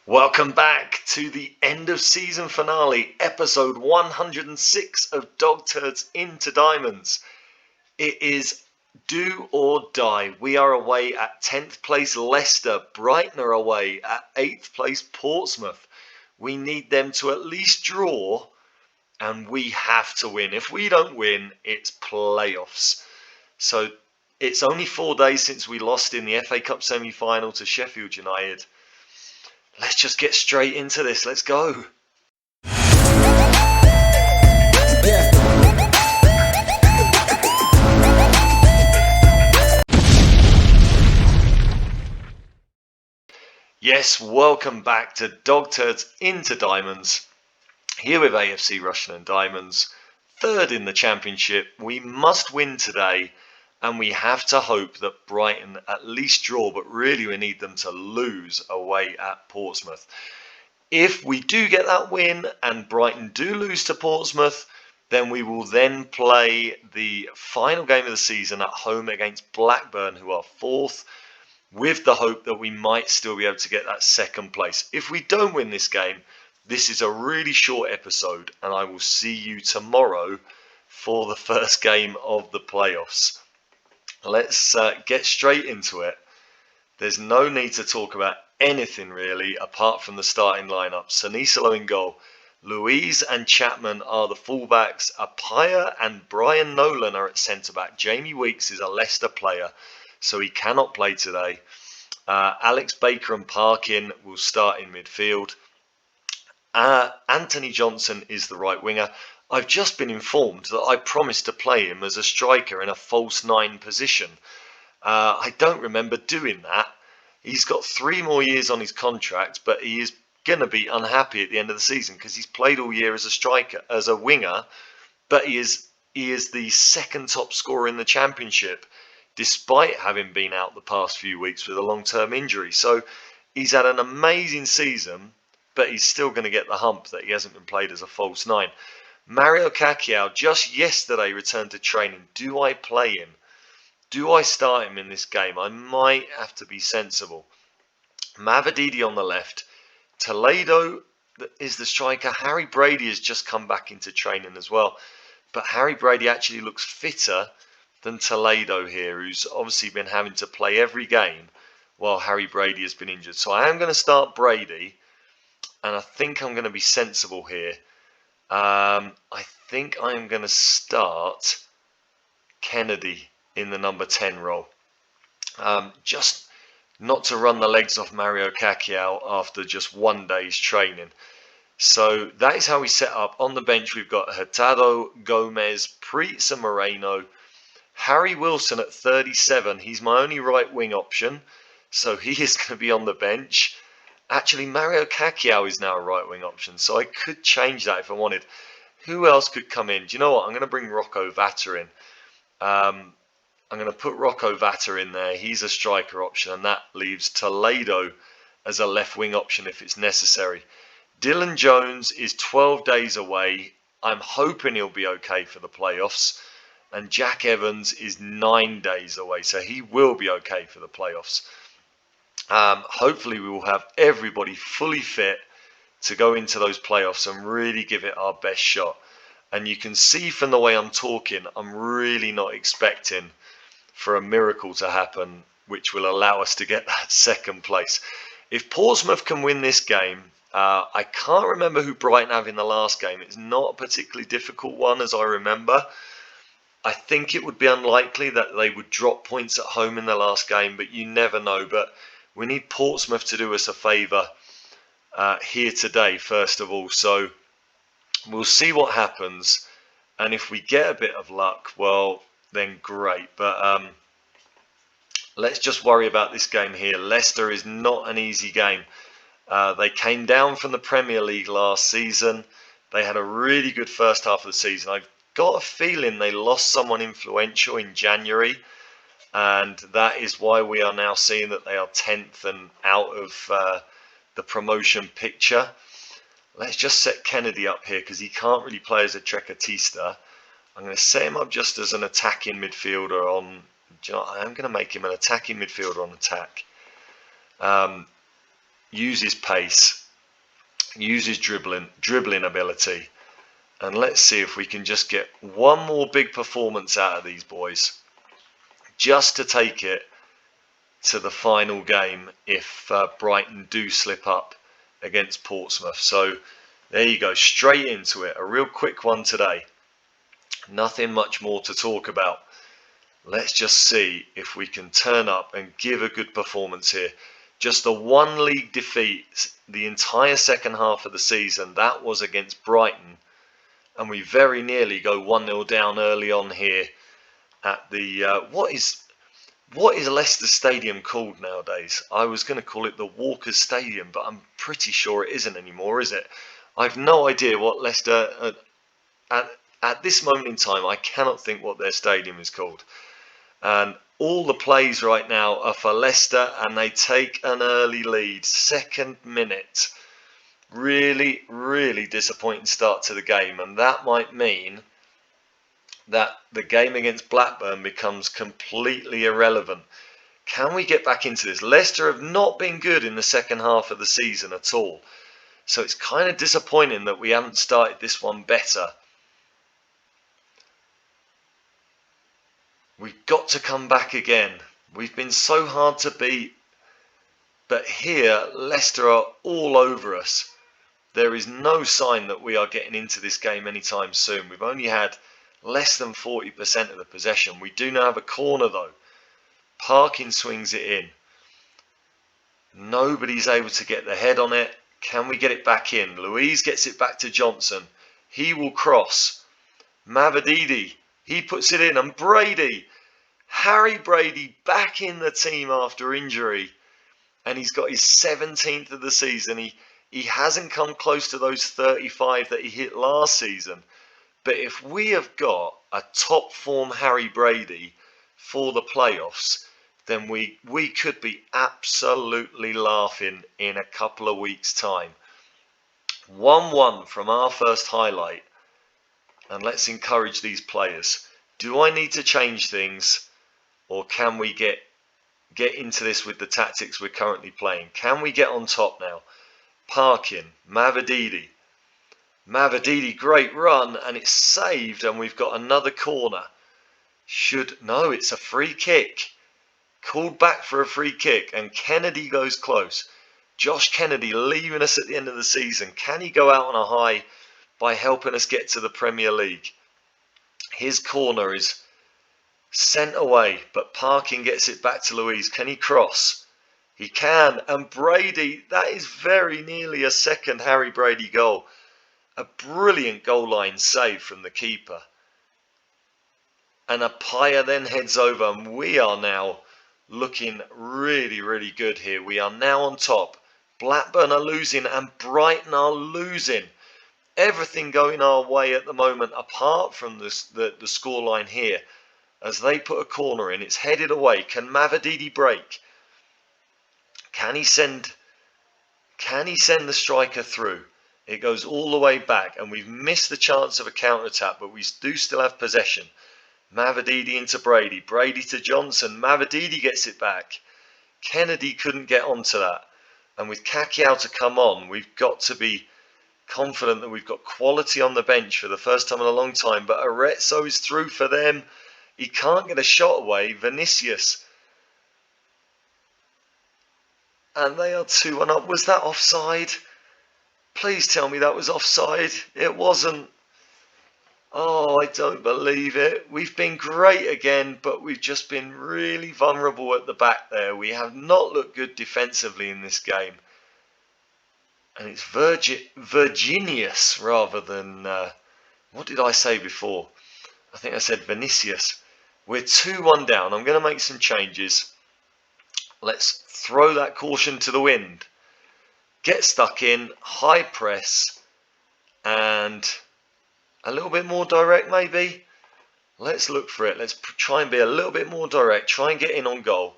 Welcome back to the end of season finale, episode 106 of Dog Turds into Diamonds. It is do or die. We are away at 10th place Leicester. Brighton are away at 8th place Portsmouth. We need them to at least draw, and we have to win. If we don't win, it's playoffs. So it's only 4 days since we lost in the FA Cup semi-final to Sheffield United. Let's just get straight into this. Let's go. Yes, welcome back to Dog Turds into Diamonds. Here with AFC Rushden and Diamonds. Third in the championship. We must win today. And we have to hope that Brighton at least draw, but really we need them to lose away at Portsmouth. If we do get that win and Brighton do lose to Portsmouth, then we will then play the final game of the season at home against Blackburn, who are fourth, with the hope that we might still be able to get that second place. If we don't win this game, this is a really short episode, and I will see you tomorrow for the first game of the playoffs. Let's get straight into it. There's no need to talk about anything really apart from the starting lineup. Sanisalo in goal. Louise and Chapman are the fullbacks. Appiah and Brian Nolan are at centre-back. Jamie Weeks is a Leicester player, so he cannot play today. Alex Baker and Parkin will start in midfield. Anthony Johnson is the right winger. I've just been informed that I promised to play him as a striker in a false 9 position. I don't remember doing that. He's got 3 more years on his contract, but he is going to be unhappy at the end of the season because he's played all year as a striker, as a winger, but he is the second top scorer in the championship, despite having been out the past few weeks with a long-term injury. So he's had an amazing season, but he's still going to get the hump that he hasn't been played as a false 9. Mario Kakiao just yesterday returned to training. Do I play him? Do I start him in this game? I might have to be sensible. Mavadidi on the left. Toledo is the striker. Harry Brady has just come back into training as well. But Harry Brady actually looks fitter than Toledo here, who's obviously been having to play every game while Harry Brady has been injured. So I am going to start Brady, and I think I'm going to be sensible here. I think I'm going to start Kennedy in the number 10 role. Just not to run the legs off Mario Kakiao after just 1 day's training. So that is how we set up. On the bench, we've got Hurtado, Gomez, Preetz and Moreno. Harry Wilson at 37. He's my only right wing option. So he is going to be on the bench. Actually, Mario Kakiao is now a right wing option, so I could change that if I wanted. Who else could come in? Do you know what? I'm going to bring Rocco Vata in. I'm going to put Rocco Vata in there. He's a striker option, and that leaves Toledo as a left wing option if it's necessary. Dylan Jones is 12 days away. I'm hoping he'll be okay for the playoffs. And Jack Evans is 9 days away, so he will be okay for the playoffs. Hopefully we will have everybody fully fit to go into those playoffs and really give it our best shot. And you can see from the way I'm talking, I'm really not expecting for a miracle to happen, which will allow us to get that second place. If Portsmouth can win this game, I can't remember who Brighton have in the last game. It's not a particularly difficult one as I remember. I think it would be unlikely that they would drop points at home in the last game, but you never know. But we need Portsmouth to do us a favour here today, first of all. So we'll see what happens. And if we get a bit of luck, well, then great. But let's just worry about this game here. Leicester is not an easy game. They came down from the Premier League last season. They had a really good first half of the season. I've got a feeling they lost someone influential in January. And that is why we are now seeing that they are 10th and out of the promotion picture. Let's just set Kennedy up here because he can't really play as a Trecatista. I'm going to set him up just as an attacking midfielder on... Do you know what? I'm going to make him an attacking midfielder on attack. use his pace, use his dribbling ability, and let's see if we can just get one more big performance out of these boys, just to take it to the final game if Brighton do slip up against Portsmouth. So there you go, straight into it. A real quick one today. Nothing much more to talk about. Let's just see if we can turn up and give a good performance here. Just the one league defeat the entire second half of the season. That was against Brighton. And we very nearly go 1-0 down early on here at the... What is Leicester Stadium called nowadays? I was going to call it the Walkers Stadium, but I'm pretty sure it isn't anymore, is it? I've no idea what Leicester... At this moment in time, I cannot think what their stadium is called. And all the plays right now are for Leicester, and they take an early lead. Second minute. Really, really disappointing start to the game. And that might mean that the game against Blackburn becomes completely irrelevant. Can we get back into this? Leicester have not been good in the second half of the season at all. So it's kind of disappointing that we haven't started this one better. We've got to come back again. We've been so hard to beat. But here, Leicester are all over us. There is no sign that we are getting into this game anytime soon. We've only had less than 40% of the possession. We do now have a corner though. Parkin swings it in. Nobody's able to get their head on it. Can we get it back in? Louise gets it back to Johnson. He will cross. Mavididi. He puts it in, and Brady, Harry Brady, back in the team after injury, and he's got his 17th of the season. He hasn't come close to those 35 that he hit last season, but if we have got a top form Harry Brady for the playoffs, then we could be absolutely laughing in a couple of weeks' time. 1-1 from our first highlight. And let's encourage these players. Do I need to change things, or can we get into this with the tactics we're currently playing? Can we get on top now? Parkin, Mavididi. Mavididi, great run, and it's saved, and we've got another corner. No, it's a free kick. Called back for a free kick, and Kennedy goes close. Josh Kennedy leaving us at the end of the season. Can he go out on a high by helping us get to the Premier League? His corner is sent away, but Parkin gets it back to Louise. Can he cross? He can, and Brady, that is very nearly a second Harry Brady goal. A brilliant goal line save from the keeper. And Apaya then heads over, and we are now looking really, really good here. We are now on top. Blackburn are losing, and Brighton are losing. Everything going our way at the moment, apart from the scoreline here. As they put a corner in, it's headed away. Can Mavididi break? Can he send the striker through? It goes all the way back, and we've missed the chance of a counter-attack, but we do still have possession. Mavididi into Brady. Brady to Johnson. Mavididi gets it back. Kennedy couldn't get onto that. And with Kakiao to come on, we've got to be confident that we've got quality on the bench for the first time in a long time. But Arezzo is through for them. He can't get a shot away. Vinicius. And they are 2-1 up. Was that offside? Please tell me that was offside. It wasn't. Oh, I don't believe it. We've been great again, but we've just been really vulnerable at the back there. We have not looked good defensively in this game. And it's Virginius rather than... what did I say before? I think I said Vinicius. We're 2-1 down. I'm going to make some changes. Let's throw that caution to the wind. Get stuck in. High press. And... a little bit more direct, maybe. Let's look for it. Let's try and be a little bit more direct. Try and get in on goal.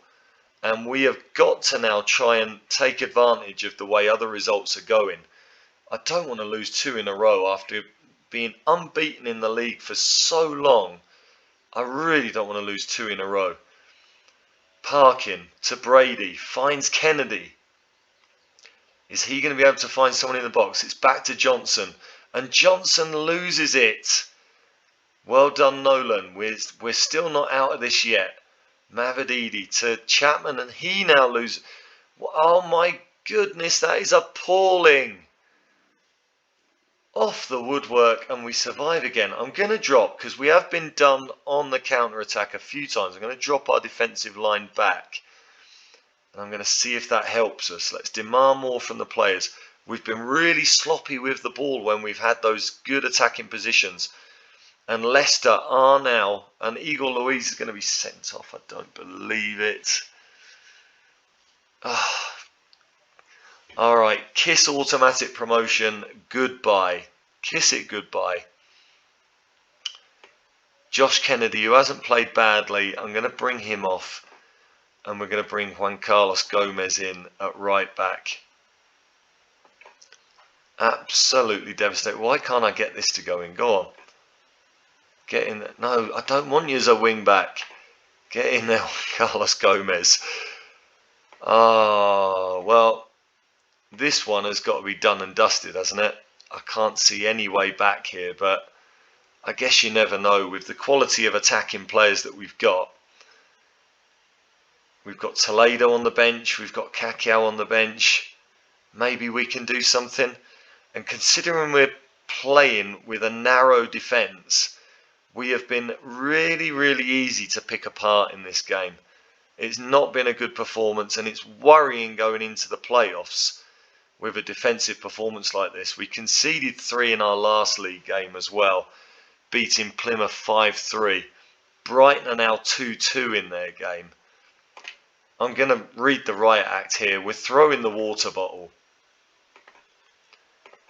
And we have got to now try and take advantage of the way other results are going. I don't want to lose 2 in a row after being unbeaten in the league for so long. I really don't want to lose 2 in a row. Parkin to Brady. Finds Kennedy. Is he going to be able to find someone in the box? It's back to Johnson, and Johnson loses it. Well done, Nolan. We're still not out of this yet. Mavididi to Chapman, and he now loses. Oh my goodness, that is appalling. Off the woodwork, and we survive again. I'm going to drop, because we have been done on the counter-attack a few times. I'm going to drop our defensive line back. And I'm going to see if that helps us. Let's demand more from the players. We've been really sloppy with the ball when we've had those good attacking positions. And Leicester are now, and Igor Luiz is going to be sent off. I don't believe it. Alright, kiss automatic promotion, goodbye. Kiss it goodbye. Josh Kennedy, who hasn't played badly, I'm going to bring him off. And we're going to bring Juan Carlos Gomez in at right back. Absolutely devastated. Why can't I get this to go in? Go on. Get in there. No, I don't want you as a wing back. Get in there, Juan Carlos Gomez. Oh, well, this one has got to be done and dusted, hasn't it? I can't see any way back here, but I guess you never know with the quality of attacking players that we've got. We've got Toledo on the bench. We've got Kakiao on the bench. Maybe we can do something. And considering we're playing with a narrow defence, we have been really, really easy to pick apart in this game. It's not been a good performance, and it's worrying going into the playoffs with a defensive performance like this. We conceded 3 in our last league game as well, beating Plymouth 5-3. Brighton are now 2-2 in their game. I'm going to read the riot act here. We're throwing the water bottle.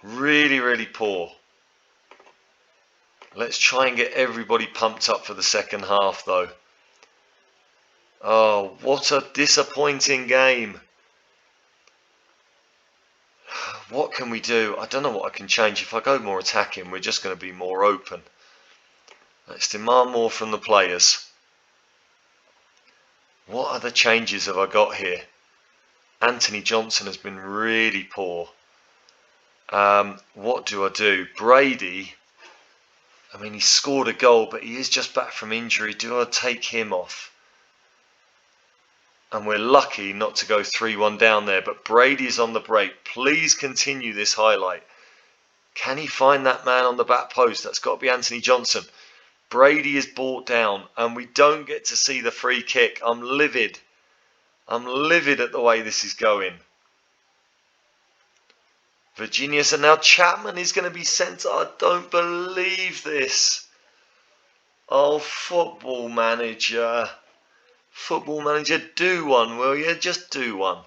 Really, really poor. Let's try and get everybody pumped up for the second half, though. Oh, what a disappointing game. What can we do? I don't know what I can change. If I go more attacking, we're just going to be more open. Let's demand more from the players. What other changes have I got here? Anthony Johnson has been really poor. What do I do? Brady, I mean, he scored a goal, but he is just back from injury. Do I take him off? And we're lucky not to go 3-1 down there, but Brady's on the break. Please continue this highlight. Can he find that man on the back post? That's got to be Anthony Johnson. Brady is brought down, and we don't get to see the free kick. I'm livid. I'm livid at the way this is going. Virginius, and now Chapman is going to be sent. I don't believe this. Oh, football manager. Football manager, do one, will you? Just do one.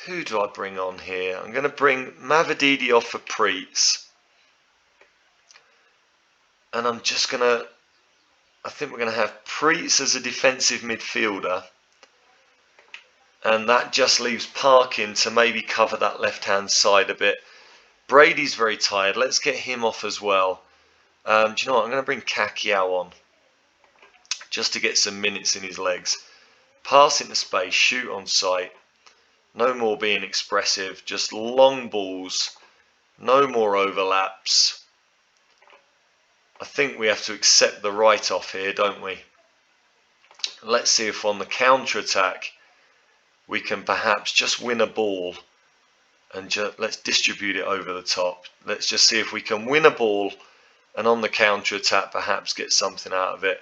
Who do I bring on here? I'm going to bring Mavididi off for Preets. And I'm just going to... I think we're going to have Preets as a defensive midfielder. And that just leaves Parkin to maybe cover that left-hand side a bit. Brady's very tired. Let's get him off as well. Do you know what? I'm going to bring Kakiao on. Just to get some minutes in his legs. Pass into space. Shoot on sight. No more being expressive. Just long balls. No more overlaps. I think we have to accept the write-off here, don't we? Let's see if on the counter-attack we can perhaps just win a ball and let's distribute it over the top. Let's just see if we can win a ball and on the counter-attack perhaps get something out of it.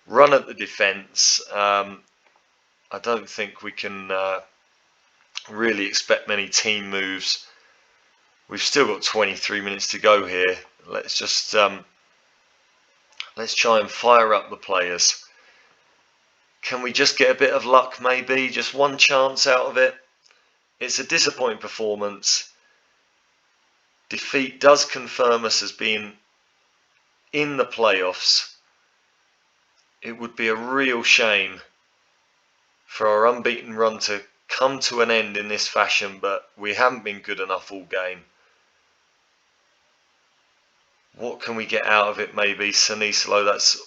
Run at the defence. I don't think we can really expect many team moves. We've still got 23 minutes to go here. Let's just let's try and fire up the players. Can we just get a bit of luck maybe? Just one chance out of it. It's a disappointing performance. Defeat does confirm us as being in the playoffs. It would be a real shame for our unbeaten run to come to an end in this fashion, but we haven't been good enough all game. What can we get out of it maybe? Sanislo, that's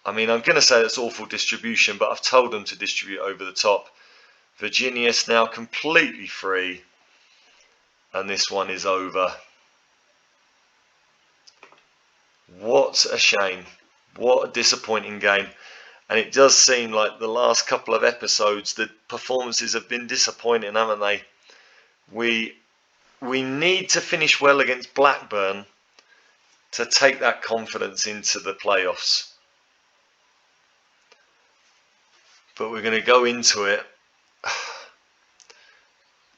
I mean, I'm going to say that's awful distribution, but I've told them to distribute over the top. Virginius now completely free. And this one is over. What a shame. What a disappointing game. And it does seem like the last couple of episodes, the performances have been disappointing, haven't they? We need to finish well against Blackburn to take that confidence into the playoffs. But we're going to go into it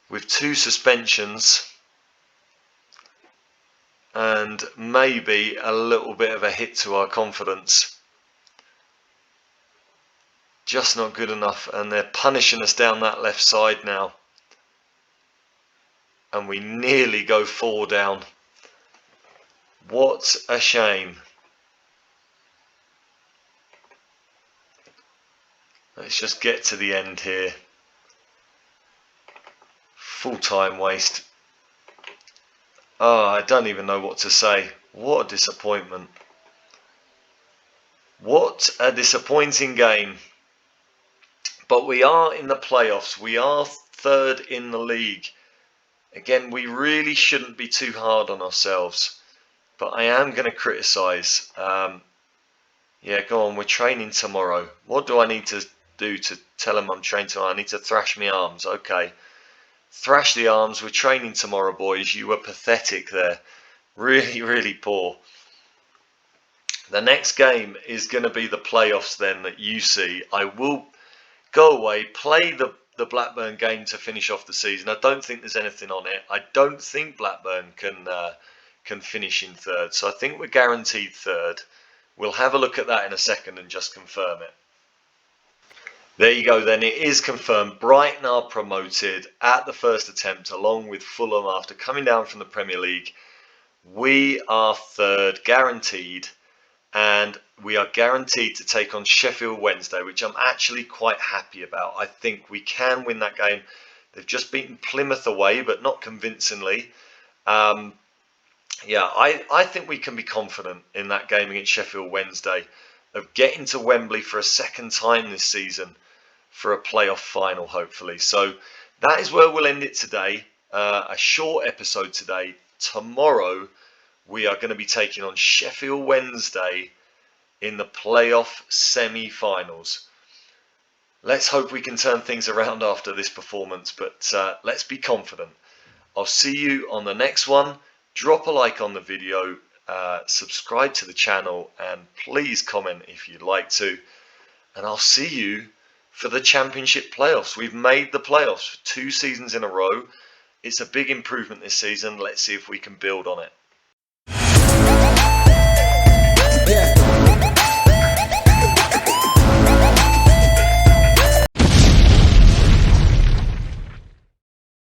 with 2 suspensions and maybe a little bit of a hit to our confidence. Just not good enough, and they're punishing us down that left side now. And we nearly go 4 down. What a shame. Let's just get to the end here. Full time waste. Oh, I don't even know what to say. What a disappointment. What a disappointing game. But we are in the playoffs. We are 3rd in the league. Again, we really shouldn't be too hard on ourselves. But I am going to criticise. Yeah, go on. We're training tomorrow. What do I need to do to tell them I'm training tomorrow? I need to thrash my arms. Okay. Thrash the arms. We're training tomorrow, boys. You were pathetic there. Really, really poor. The next game is going to be the playoffs then that you see. I will go away, play the Blackburn game to finish off the season. I don't think there's anything on it. I don't think Blackburn can finish in 3rd. So I think we're guaranteed 3rd. We'll have a look at that in a second and just confirm it. There you go then, it is confirmed. Brighton are promoted at the first attempt along with Fulham after coming down from the Premier League. We are 3rd, guaranteed, and we are guaranteed to take on Sheffield Wednesday, which I'm actually quite happy about. I think we can win that game. They've just beaten Plymouth away, but not convincingly. Yeah, I think we can be confident in that game against Sheffield Wednesday of getting to Wembley for a 2nd time this season for a playoff final, hopefully. So that is where we'll end it today. A short episode today. Tomorrow we are going to be taking on Sheffield Wednesday in the playoff semi-finals. Let's hope we can turn things around after this performance, but let's be confident. I'll see you on the next one. Drop a like on the video, subscribe to the channel, and please comment if you'd like to. And I'll see you for the Championship playoffs. We've made the playoffs for 2 seasons in a row. It's a big improvement this season. Let's see if we can build on it.